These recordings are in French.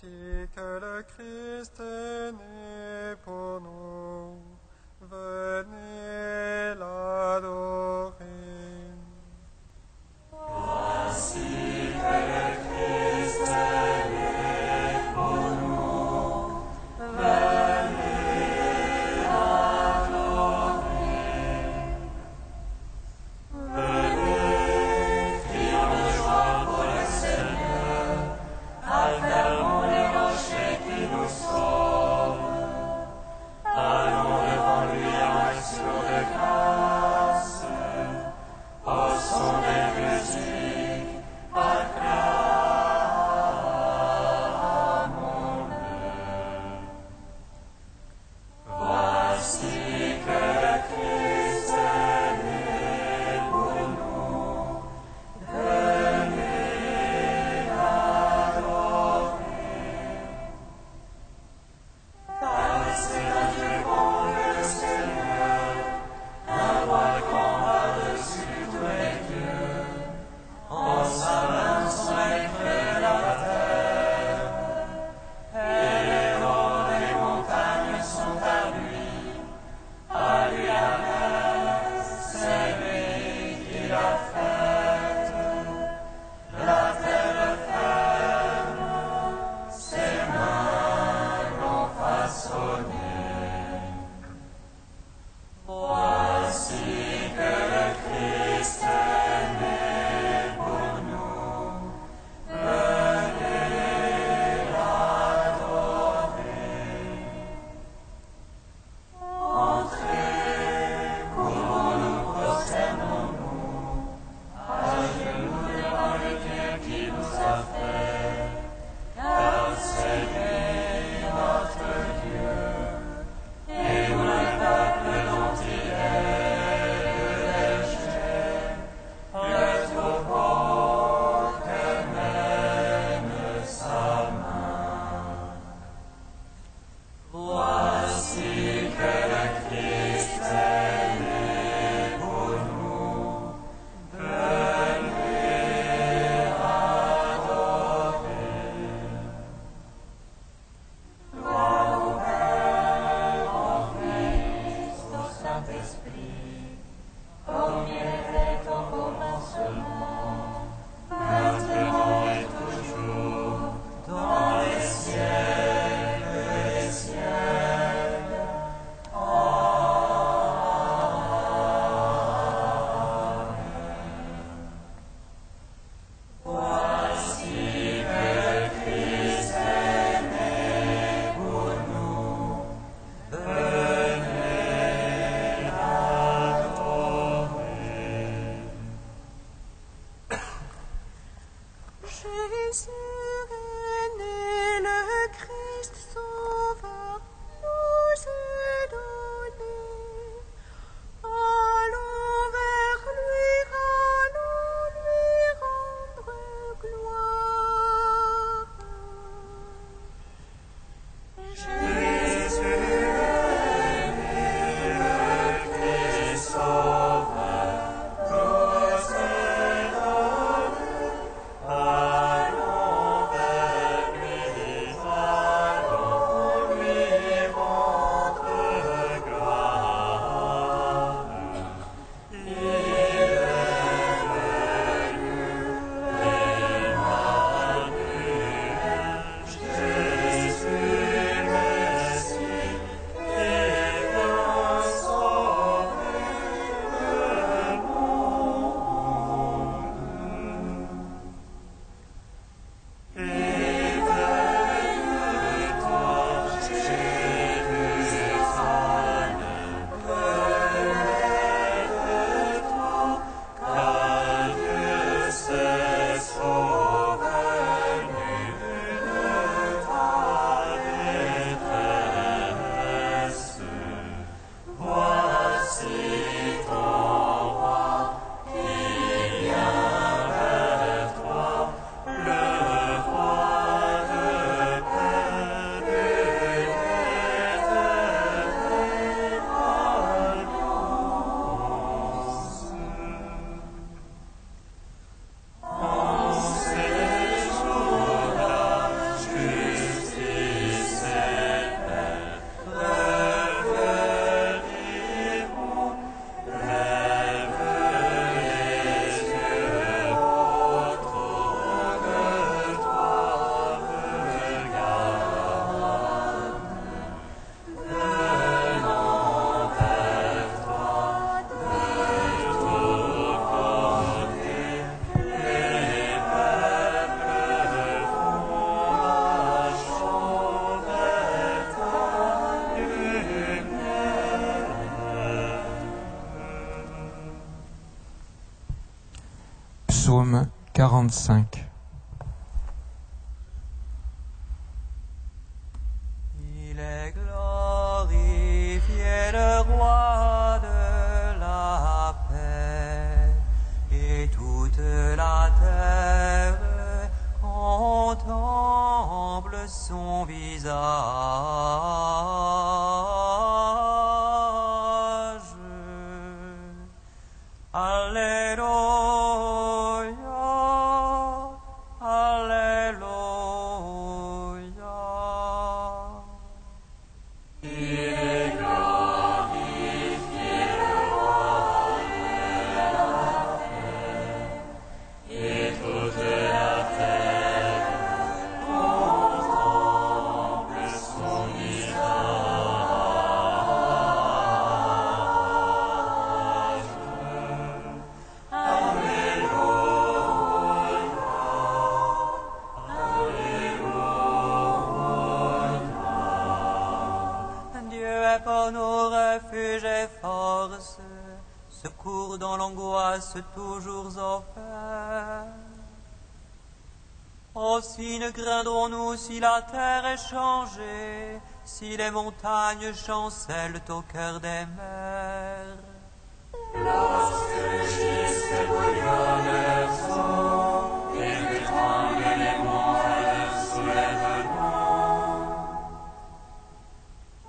Voici que le Christ est né pour nous. Venez l'adorer. Voici que le Christ est né pour nous. Venez l'adorer. Venez, crions de joie pour le Seigneur, acclamons les rochers qui nous sauvent. Psaume 45. Il est glorifié le roi de la paix, et toute la terre contemple son visage. Alléluia, Alléluia. Il est glorifié le roi de la paix, et toute la terre contemple son visage. Dieu est pour nous refuge et force, secours dans l'angoisse toujours offert. Aussi ne craindrons-nous si la terre est changée, si les montagnes chancellent au cœur des mers. Lorsque le schiste bouillonne leur sang, et que tremblent les monts à leur soulèvement.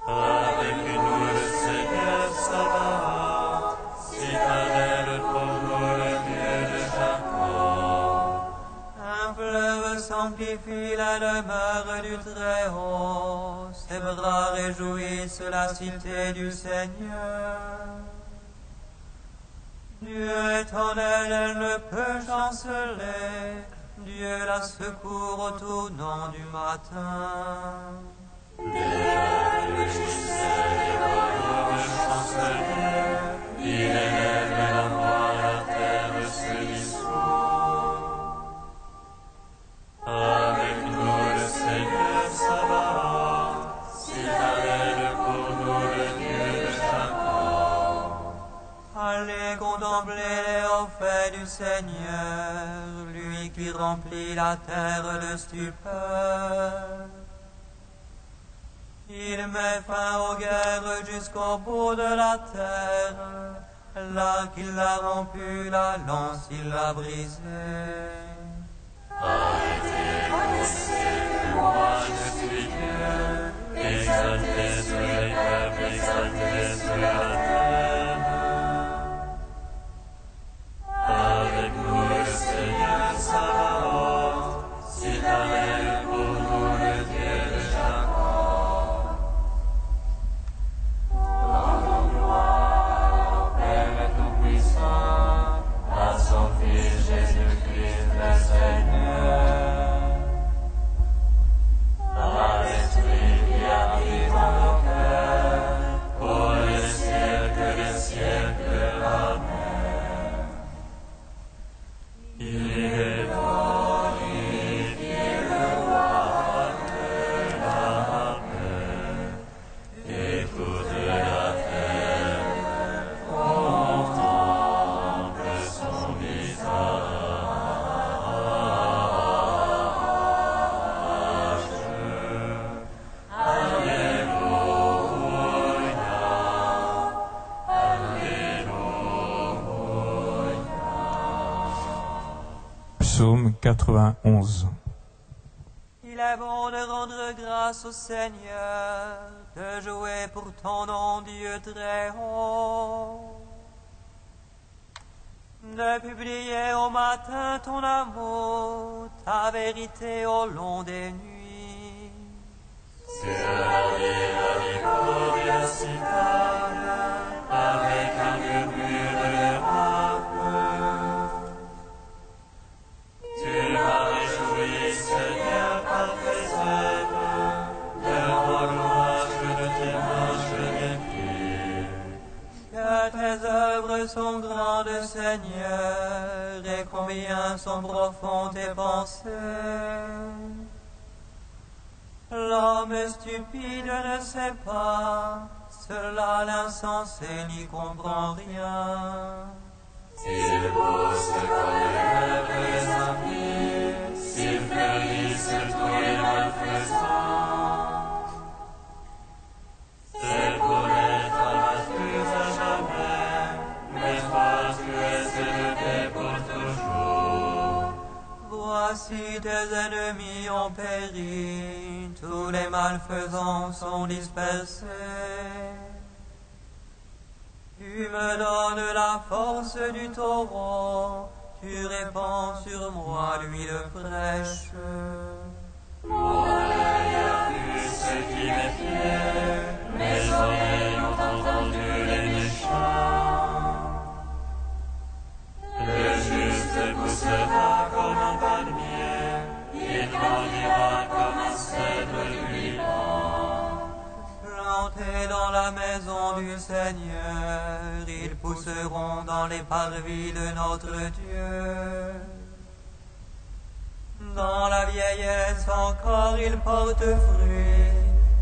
Avec nous le Seigneur Sabaoth, citadelle pour nous le Dieu de Jacob. Un fleuve sanctifie la demeure du Très-Haut, ses bras réjouissent la cité du Seigneur. Dieu est en elle, elle ne peut chanceler, Dieu la secourt au tournant du matin. Le juste royaume chancelier, il élève la voix, la terre se dissout. Avec nous le Seigneur Sabaoth, citadelle pour nous le Dieu de Jacob. Allez contempler les hauts faits du Seigneur, lui qui remplit la terre de stupeur. Il met fin aux guerres jusqu'au bout de la terre, là qu'il a rompu la lance, il l'a brisée. Arrêtez au ciel, moi je suis Dieu, exalté sur les peuples, exalté sur la terre. Avec nous le Seigneur Sabaoth, citadelle pour nous le Dieu de Jacob. Rendons gloire au Père Tout-Puissant, à son Fils Jésus-Christ le Seigneur. À l'Esprit qui habite dans nos cœurs, pour les siècles des siècles. Amen. Il est glorifié le roi de la paix, et toute la terre contemple son visage. Psaume 91. Il est bon de rendre grâce au Seigneur, de jouer pour ton nom, Dieu très haut, de publier au matin ton amour, ta vérité au long des nuits. Sur la Victoria citane, avec un murmure de harpe. Tu m'as réjoui, Seigneur, par tes œuvres, devant l'ouvrage de tes mains je n'ai plus. Que tes œuvres sont grandes, Seigneur, et combien sont profondes tes pensées. L'homme stupide ne sait pas, cela l'insensé n'y comprend rien. S'ils poussent comme les impies, s'ils fleurissent tous les malfaisants, c'est pour être abattus à jamais, mais toi tu es élevé pour toujours. Voici tes ennemis ont péri, tous les malfaisants sont dispersés. Tu me donnes la force du taureau, tu répands sur moi l'huile fraîche. Mon œil a vu ce qui m'épiait, mes oreilles ont entendu les méchants. Le juste poussera comme un palmier, il grandira comme un cèdre du Liban. Plantés dans la maison du Seigneur, ils pousseront dans les parvis de notre Dieu. Dans la vieillesse encore ils portent fruit,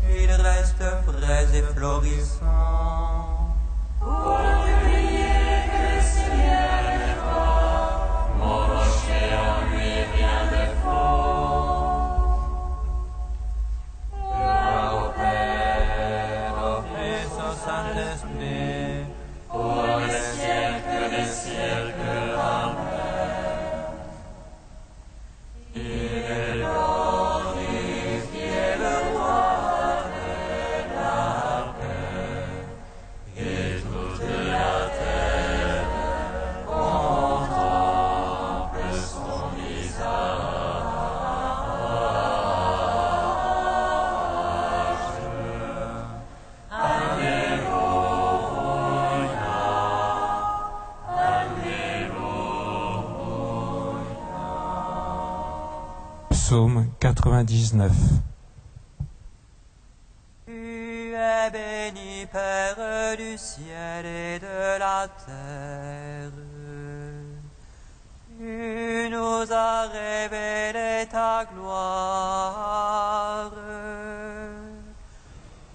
ils restent frais et florissants. Pour prier que le Seigneur est fort, mon rocher en lui rien de faux. Gloire au Père, au Fils, au Saint-Esprit, pour les siècles des siècles. Amen. Il est glorifié le roi de la paix, et toute la terre contemple son visage. Alléluia, Alléluia. Psaume 99. Tu es béni, Père du ciel et de la terre. Tu nous as révélé ta gloire.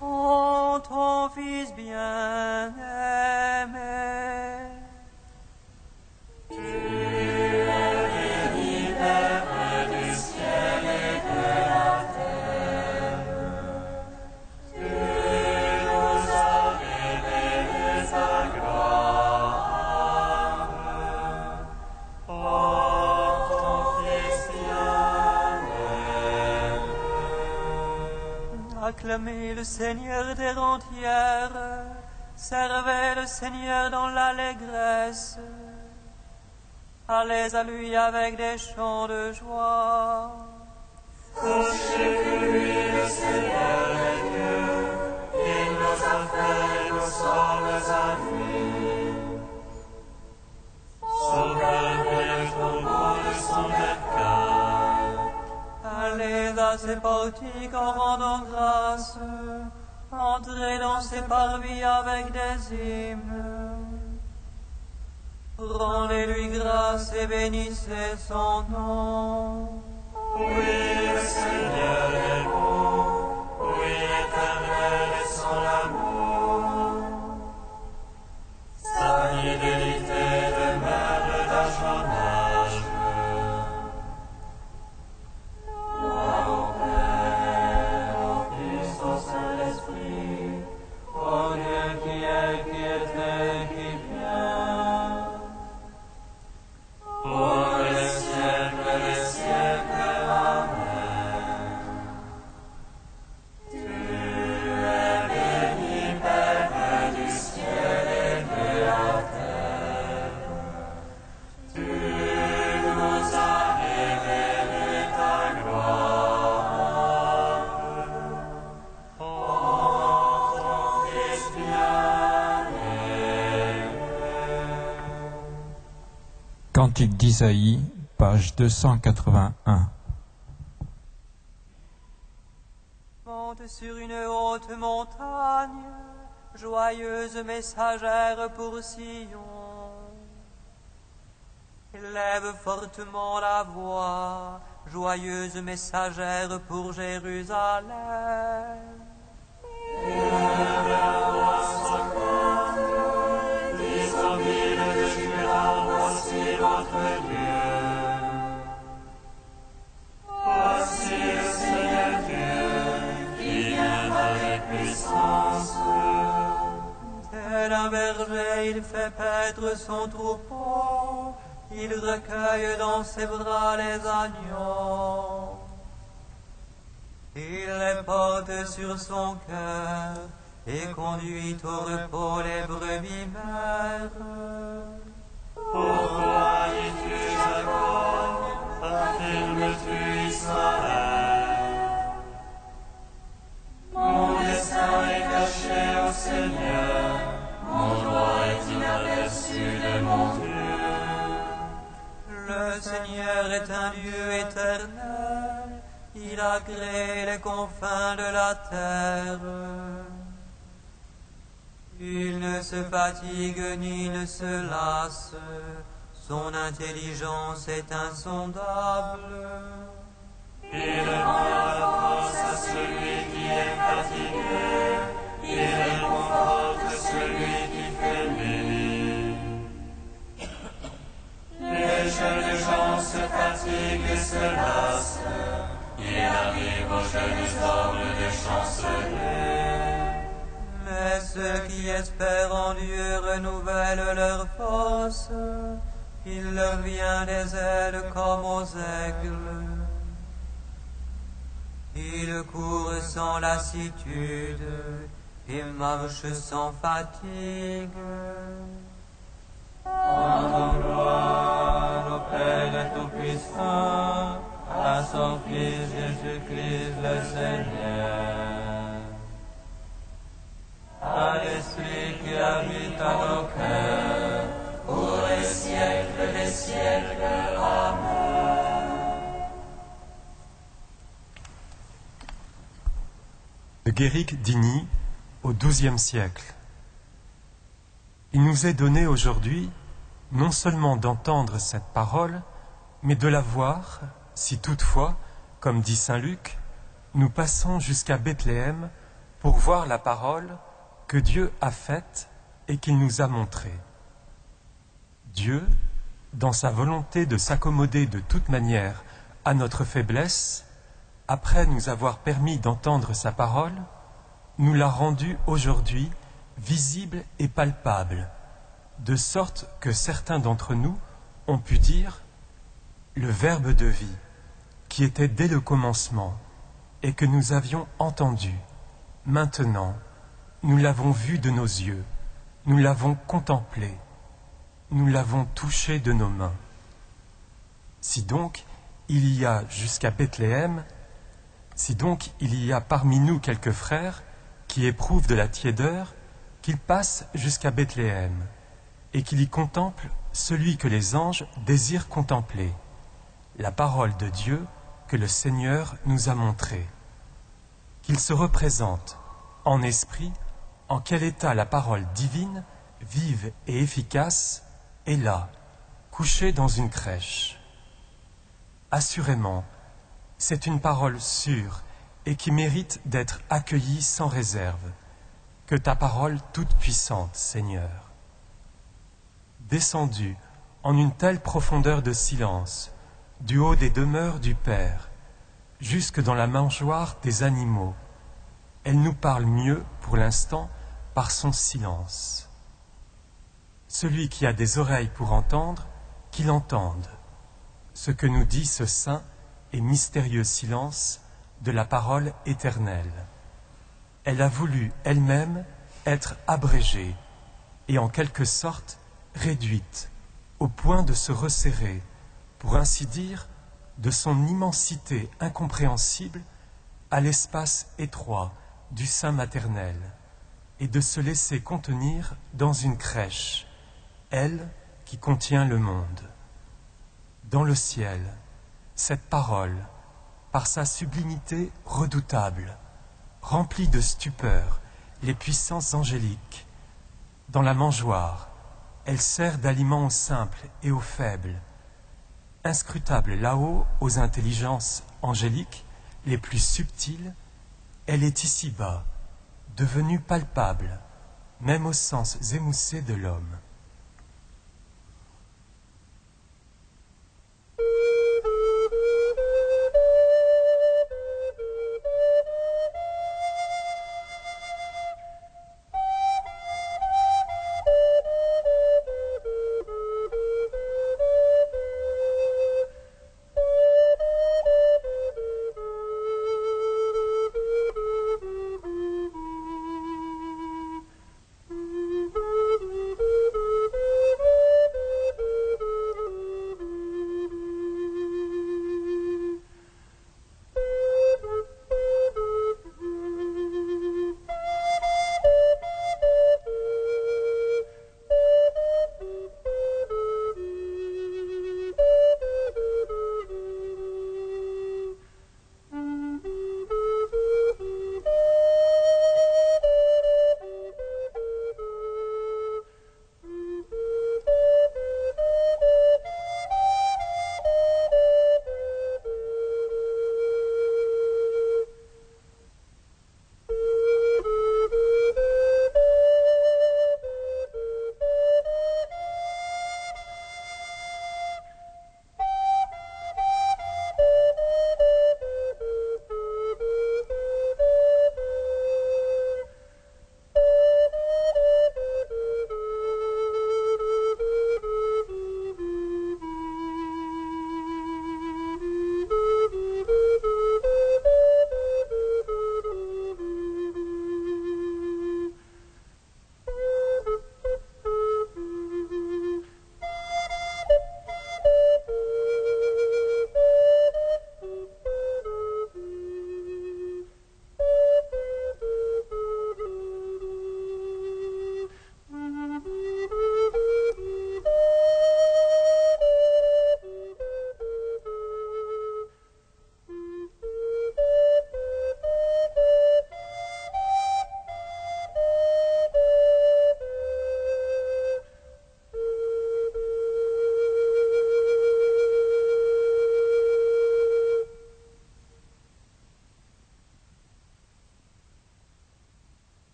En ton Fils bien-aimé. Acclamez le Seigneur terre entière, servez le Seigneur dans l'allégresse. Allez à lui avec des chants de joie. Sachez que lui, le Seigneur est Dieu, il nous a fait et nous sommes à lui. Son peuple est le tombeau de son bercail. Allez à ses portiques en rendant grâce, entrez dans ses parvis avec des hymnes. Rendez-lui grâce et bénissez son nom. Oui, le Seigneur est bon, oui, l'Éternel est son amour. Sa fidélité demeure d'âge en âge. Gloire au Père, au Fils, au Saint-Esprit, au Dieu qui était et qui vient. Pour les siècles des siècles. Amen. Tu es béni, Père du ciel et de la terre. Tu nous as révélé ta gloire. En ton Fils bien-aimé. Cantique d'Isaïe, page 281. Monte sur une haute montagne, joyeuse messagère pour Sion. Lève fortement la voix, joyeuse messagère pour Jérusalem. Lève la voix sans crainte, dis aux villes de Juda. puissance. Tel un berger, il fait paître son troupeau, il recueille dans ses bras les agneaux. Il les porte sur son cœur et conduit au repos les brebis mères. Pourquoi dis-tu Jacob, affirmes-tu Israël? Mon dessein est caché au Seigneur, mon droit est inaperçu de mon Dieu. Le Seigneur est un Dieu éternel, il a créé les confins de la terre. Il ne se fatigue ni ne se lasse, son intelligence est insondable. Il rend la force à celui qui est fatigué, il réconforte celui qui faiblit. Les jeunes gens se fatiguent et se lassent, il arrive aux jeunes hommes de chanceler. Mais ceux qui espèrent en Dieu renouvellent leur force, il leur vient des ailes comme aux aigles. Ils courent sans lassitude et marchent sans fatigue. En gloire au Père Tout-Puissant, à son Fils Jésus-Christ le Seigneur, à l'Esprit qui habite à nos cœurs, pour les siècles des siècles. Amen. De Guéric d'Igny au XIIe siècle. Il nous est donné aujourd'hui non seulement d'entendre cette parole, mais de la voir, si toutefois, comme dit saint Luc, nous passons jusqu'à Bethléem pour voir la parole que Dieu a faite et qu'il nous a montrée. Dieu, dans sa volonté de s'accommoder de toute manière à notre faiblesse, après nous avoir permis d'entendre sa parole, nous l'a rendue aujourd'hui visible et palpable, de sorte que certains d'entre nous ont pu dire « le Verbe de vie, qui était dès le commencement, et que nous avions entendu, maintenant, nous l'avons vu de nos yeux, nous l'avons contemplé, nous l'avons touché de nos mains. » Si donc il y a jusqu'à Bethléem, si donc il y a parmi nous quelques frères qui éprouvent de la tiédeur, qu'ils passent jusqu'à Bethléem et qu'ils y contemplent celui que les anges désirent contempler, la parole de Dieu que le Seigneur nous a montrée. Qu'ils se représentent en esprit en quel état la parole divine, vive et efficace, est là, couchée dans une crèche. Assurément, c'est une parole sûre et qui mérite d'être accueillie sans réserve. Que ta parole toute puissante, Seigneur, descendue en une telle profondeur de silence, du haut des demeures du Père, jusque dans la mangeoire des animaux, elle nous parle mieux, pour l'instant, par son silence. Celui qui a des oreilles pour entendre, qu'il entende ce que nous dit ce saint et mystérieux silence de la parole éternelle. Elle a voulu elle-même être abrégée et en quelque sorte réduite au point de se resserrer, pour ainsi dire, de son immensité incompréhensible à l'espace étroit du sein maternel et de se laisser contenir dans une crèche, elle qui contient le monde. Dans le ciel, cette parole, par sa sublimité redoutable, remplit de stupeur les puissances angéliques. Dans la mangeoire, elle sert d'aliment aux simples et aux faibles. Inscrutable là-haut aux intelligences angéliques les plus subtiles, elle est ici-bas, devenue palpable, même aux sens émoussés de l'homme.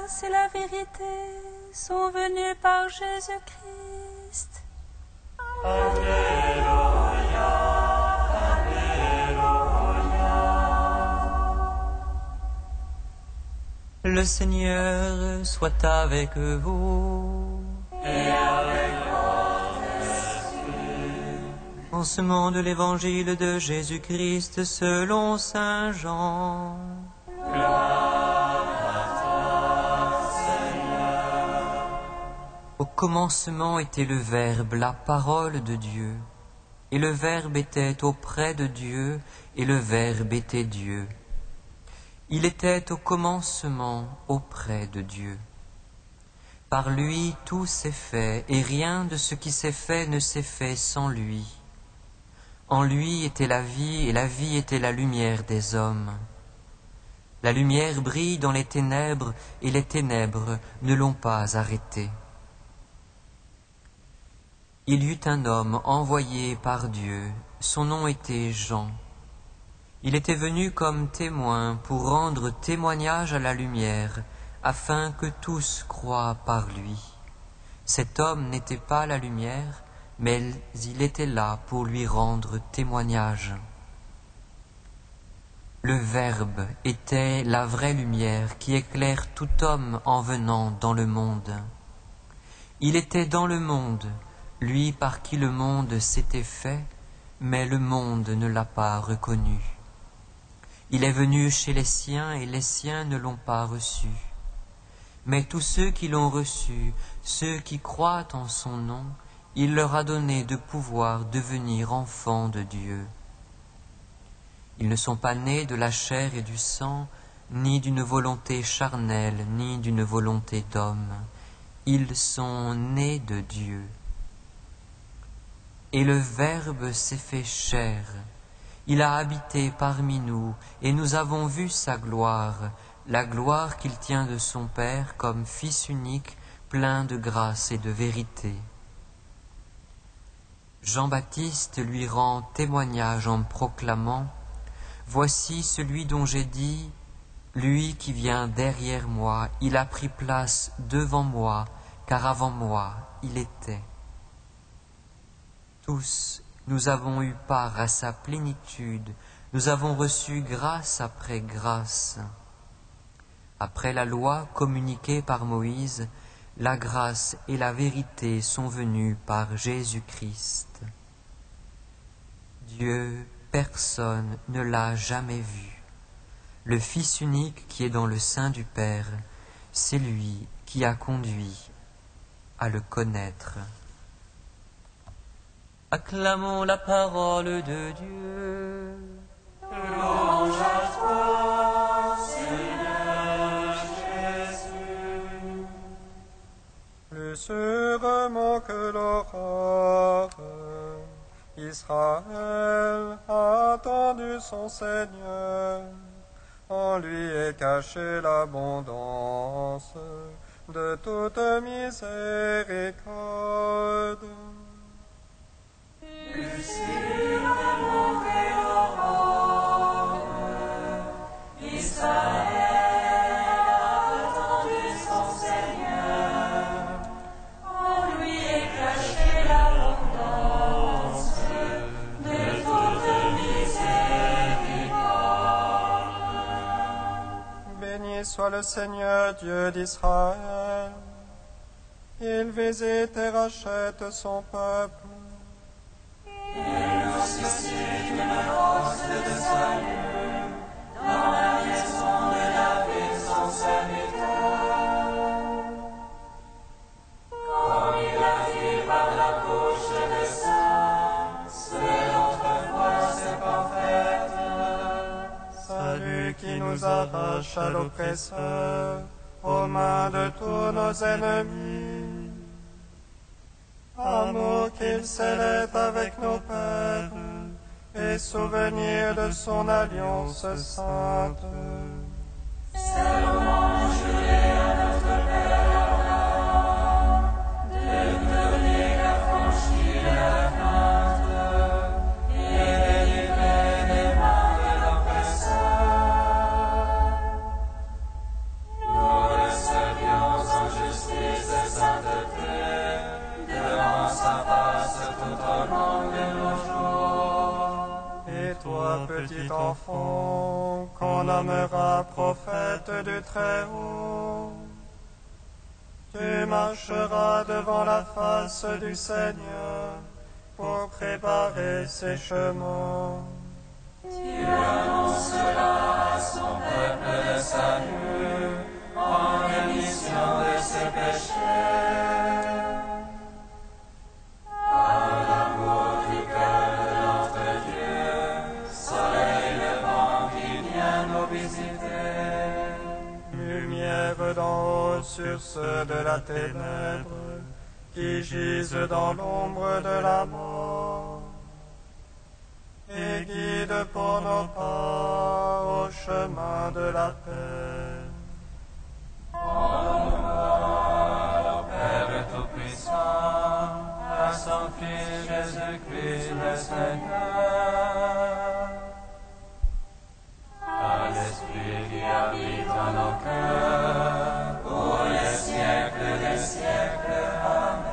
l'alliance et la vérité sont venus par Jésus-Christ. Alléluia, Alléluia. Le Seigneur soit avec vous. Et avec votre esprit. Lancement de l'Évangile de Jésus-Christ selon saint Jean. Gloire à toi, Seigneur. Au commencement était le Verbe, la parole de Dieu. Et le Verbe était auprès de Dieu, et le Verbe était Dieu. Il était au commencement auprès de Dieu. Par lui tout s'est fait, et rien de ce qui s'est fait ne s'est fait sans lui. En lui était la vie, et la vie était la lumière des hommes. La lumière brille dans les ténèbres, et les ténèbres ne l'ont pas arrêtée. Il y eut un homme envoyé par Dieu, son nom était Jean. Il était venu comme témoin pour rendre témoignage à la lumière, afin que tous croient par lui. Cet homme n'était pas la lumière, mais il était là pour lui rendre témoignage. Le Verbe était la vraie lumière qui éclaire tout homme en venant dans le monde. Il était dans le monde, lui par qui le monde s'était fait, mais le monde ne l'a pas reconnu. Il est venu chez les siens et les siens ne l'ont pas reçu. Mais tous ceux qui l'ont reçu, ceux qui croient en son nom, il leur a donné de pouvoir devenir enfants de Dieu. Ils ne sont pas nés de la chair et du sang, ni d'une volonté charnelle, ni d'une volonté d'homme. Ils sont nés de Dieu. Et le Verbe s'est fait chair. Il a habité parmi nous, et nous avons vu sa gloire, la gloire qu'il tient de son Père comme Fils unique, plein de grâce et de vérité. Jean-Baptiste lui rend témoignage en proclamant « Voici celui dont j'ai dit, lui qui vient derrière moi, il a pris place devant moi, car avant moi il était. » Tous, nous avons eu part à sa plénitude, nous avons reçu grâce après grâce. Après la loi communiquée par Moïse, la grâce et la vérité sont venues par Jésus-Christ. Dieu, personne ne l'a jamais vu. Le Fils unique qui est dans le sein du Père, c'est lui qui a conduit à le connaître. Acclamons la parole de Dieu. Louange à toi, Seigneur Jésus. Plus sûrement que l'aurore, Israël a attendu son Seigneur. En lui est cachée l'abondance de toute miséricorde. Plus sûrement que l'aurore, Israël a attendu son Seigneur. En lui est cachée l'abondance de toute miséricorde. Béni soit le Seigneur Dieu d'Israël. Il visite et rachète son peuple. Il nous suscite une force de salut dans la maison de David son serviteur. Comme il l'a dit par la bouche des saints, seule autrefois c'est parfaite. Salut qui nous arrache à l'oppresseur, aux mains de tous nos ennemis. Amour qu'il célèbre avec nos pères, et souvenir de son alliance sainte. C'est louange et à notre Père Abraham, de nous donner l'affranchie de la crainte, et délivrer des mains de l'oppresseur. Nous le servions tout au long de nos jours. Et toi, petit enfant, qu'on nommera prophète du Très-Haut, tu marcheras devant la face du Seigneur pour préparer ses chemins. Tu annonceras à son peuple le salut en rémission de ses péchés. Par l'amour du cœur de notre Dieu, soleil levant qui vient nous visiter. Lumière d'en haut sur ceux de la ténèbre qui gisent dans l'ombre de la mort, et guide pour nos pas au chemin de la paix. Au Père Tout-Puissant, à son Fils Jésus-Christ le Seigneur, à l'Esprit qui habite en nos cœurs, pour les siècles des siècles. Amen.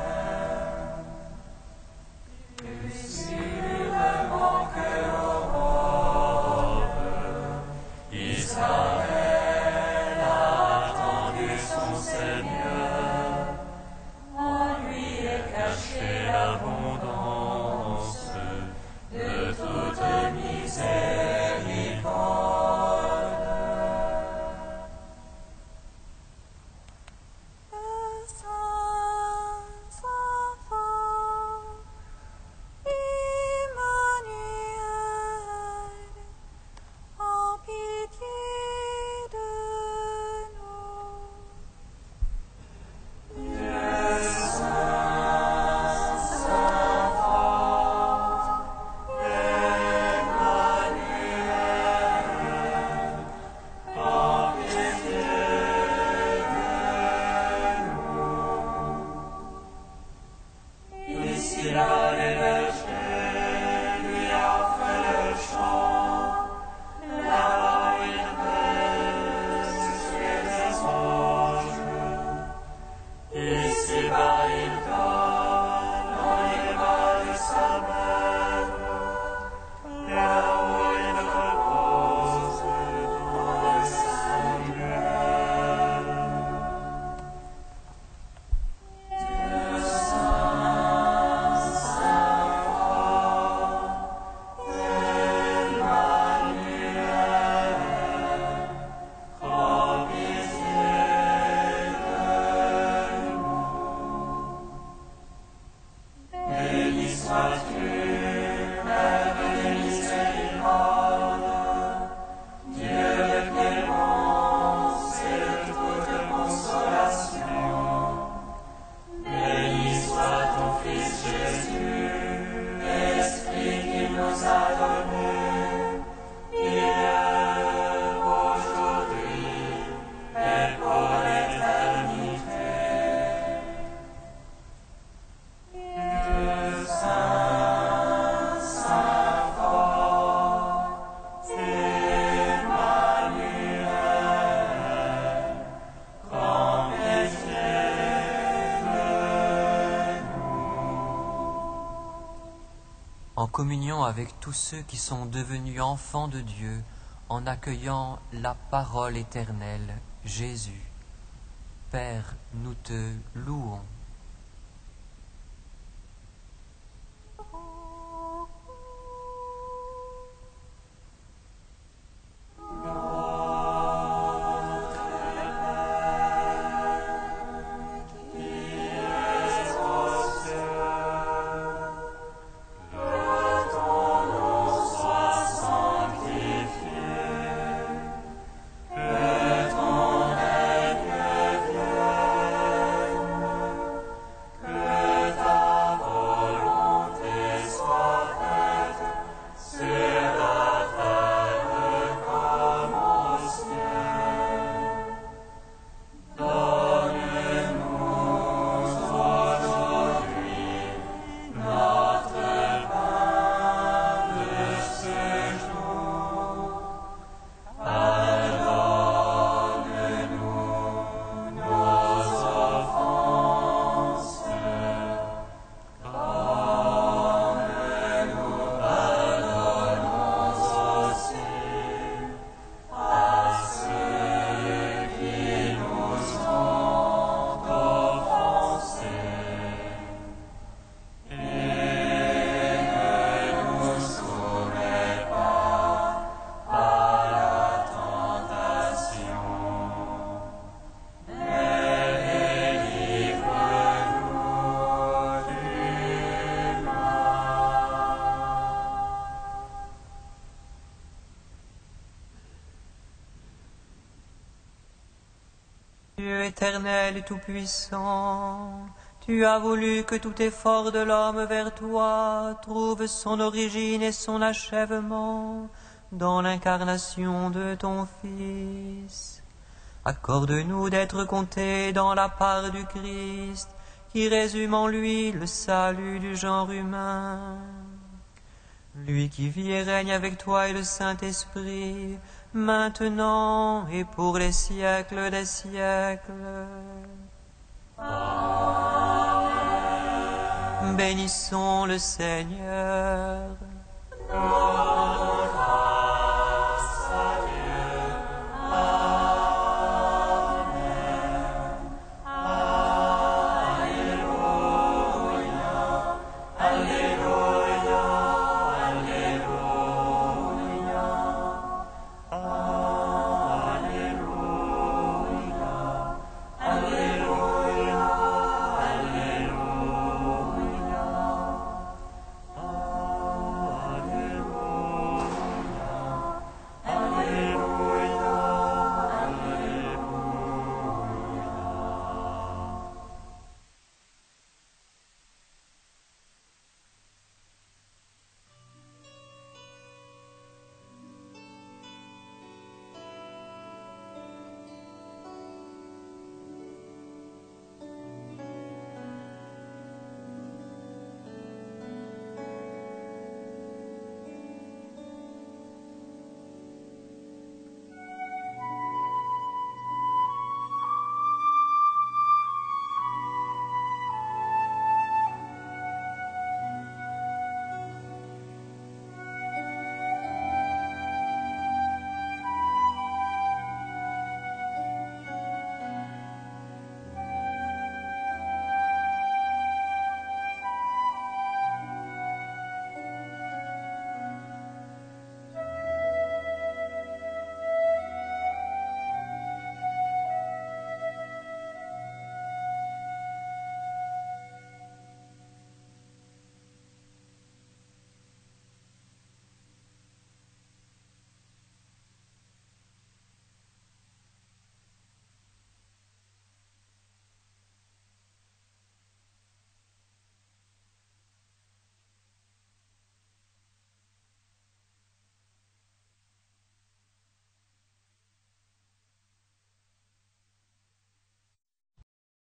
Puissez mon cœur aurore, Israël a attendu son Seigneur, en lui est cachée l'abondance de toute miséricorde. Les saints enfants, Emmanuel, en pitié de nous. Ici là les bergers lui offrent le chant, là où il baisse chez les anges. Ici bas il donne dans les bras de sa mère, là où il repose dans sa lumière. Dieu saint, saint fort, Emmanuel, prends pitié de nous. Béni sois-tu, Père de miséricorde, Dieu de clémence et de toute consolation. Béni soit ton Fils Jésus, Esprit qu'il nous a donné, hier, aujourd'hui et pour l'éternité. Dieu saint, saint fort, Emmanuel, prends pitié de en communion avec tous ceux qui sont devenus enfants de Dieu, en accueillant la parole éternelle, Jésus. Père, nous te louons. Que ton règne vienne, Éternel et tout-puissant, tu as voulu que tout effort de l'homme vers toi trouve son origine et son achèvement dans l'incarnation de ton Fils. Accorde-nous d'être comptés dans la part du Christ, qui résume en lui le salut du genre humain. Lui qui vit et règne avec toi et le Saint-Esprit, maintenant et pour les siècles des siècles. Amen. Bénissons le Seigneur.